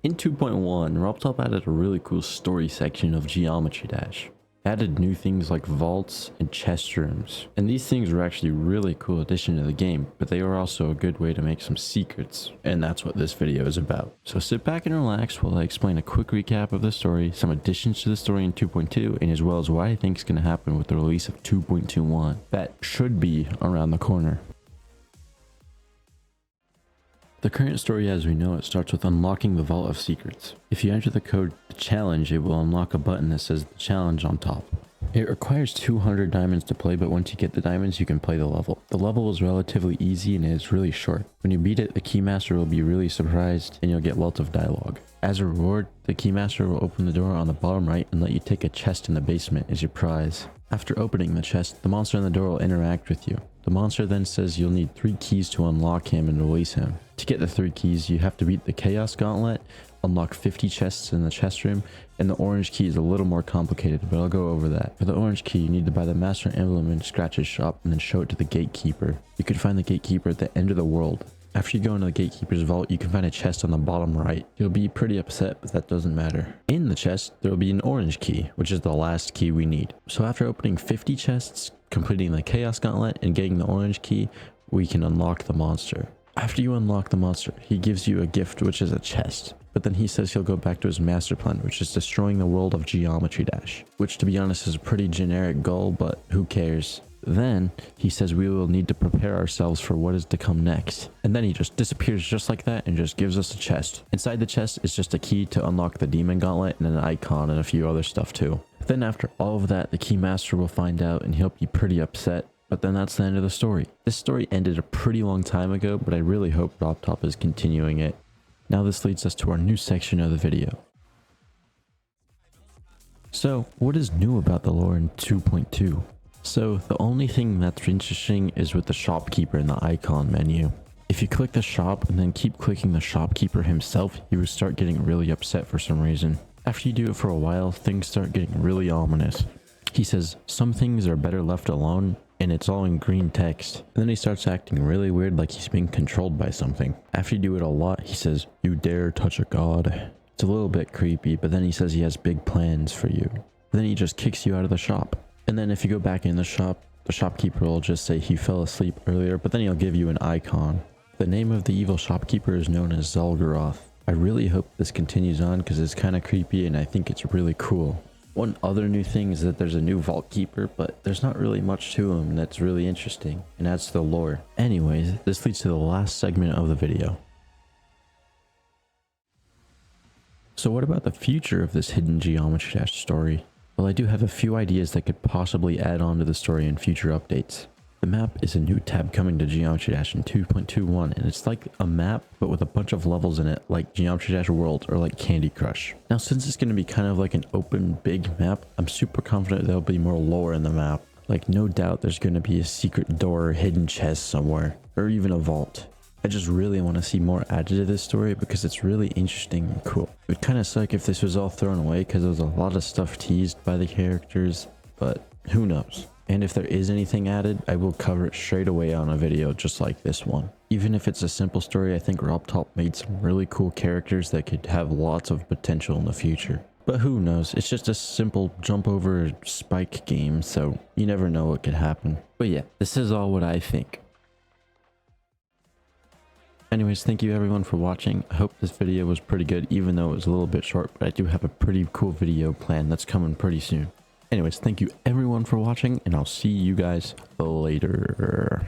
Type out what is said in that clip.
In 2.1, RobTop added a really cool story section of Geometry Dash. Added new things like vaults and chest rooms, and these things were actually really cool addition to the game, but they were also a good way to make some secrets, and that's what this video is about. So sit back and relax while I explain a quick recap of the story, some additions to the story in 2.2, and as well as what I think is going to happen with the release of 2.21 that should be around the corner. The current story as we know it starts with unlocking the Vault of Secrets. If you enter the code the challenge, it will unlock a button that says the challenge on top. It requires 200 diamonds to play, but once you get the diamonds you can play the level. The level is relatively easy and is really short. When you beat it, the Keymaster will be really surprised and you'll get lots of dialogue. As a reward, the Keymaster will open the door on the bottom right and let you take a chest in the basement as your prize. After opening the chest, the monster in the door will interact with you. The monster then says you'll need 3 keys to unlock him and release him. To get the 3 keys, you have to beat the Chaos Gauntlet, unlock 50 chests in the chest room, and the orange key is a little more complicated, but I'll go over that. For the orange key, you need to buy the Master Emblem in Scratch's shop and then show it to the Gatekeeper. You can find the Gatekeeper at the end of the world. After you go into the Gatekeeper's vault, you can find a chest on the bottom right. You'll be pretty upset, but that doesn't matter. In the chest, there will be an orange key, which is the last key we need. So after opening 50 chests, completing the Chaos Gauntlet, and getting the orange key, we can unlock the monster. After you unlock the monster, he gives you a gift, which is a chest. But then he says he'll go back to his master plan, which is destroying the world of Geometry Dash. Which, to be honest, is a pretty generic goal, but who cares? Then he says we will need to prepare ourselves for what is to come next. And then he just disappears just like that and just gives us a chest. Inside the chest is just a key to unlock the Demon Gauntlet and an icon and a few other stuff too. Then after all of that, the Keymaster will find out and he'll be pretty upset. But then that's the end of the story. This story ended a pretty long time ago, but I really hope RobTop is continuing it. Now this leads us to our new section of the video. So, what is new about the lore in 2.2? So, the only thing that's interesting is with the shopkeeper in the icon menu. If you click the shop and then keep clicking the shopkeeper himself, he will start getting really upset for some reason. After you do it for a while, things start getting really ominous. He says, some things are better left alone, and it's all in green text. And then he starts acting really weird like he's being controlled by something. After you do it a lot, he says, you dare touch a god. It's a little bit creepy, but then he says he has big plans for you. Then he just kicks you out of the shop. And then if you go back in the shop, the shopkeeper will just say he fell asleep earlier, but then he'll give you an icon. The name of the evil shopkeeper is known as Zalgaroth. I really hope this continues on because it's kind of creepy and I think it's really cool. One other new thing is that there's a new vault keeper, but there's not really much to him that's really interesting and adds to the lore. Anyways, this leads to the last segment of the video. So what about the future of this hidden Geometry Dash story? Well, I do have a few ideas that could possibly add on to the story in future updates. The map is a new tab coming to Geometry Dash in 2.21, and it's like a map but with a bunch of levels in it like Geometry Dash World or like Candy Crush. Now since it's going to be kind of like an open big map, I'm super confident there'll be more lore in the map. Like no doubt there's going to be a secret door or hidden chest somewhere, or even a vault. I just really want to see more added to this story because it's really interesting and cool. It would kind of suck if this was all thrown away because there was a lot of stuff teased by the characters, but who knows. And if there is anything added, I will cover it straight away on a video just like this one. Even if it's a simple story, I think RobTop made some really cool characters that could have lots of potential in the future. But who knows, it's just a simple jump over spike game, so you never know what could happen. But yeah, this is all what I think. Anyways, thank you everyone for watching. I hope this video was pretty good, even though it was a little bit short, but I do have a pretty cool video planned that's coming pretty soon. Anyways, thank you everyone for watching, and I'll see you guys later.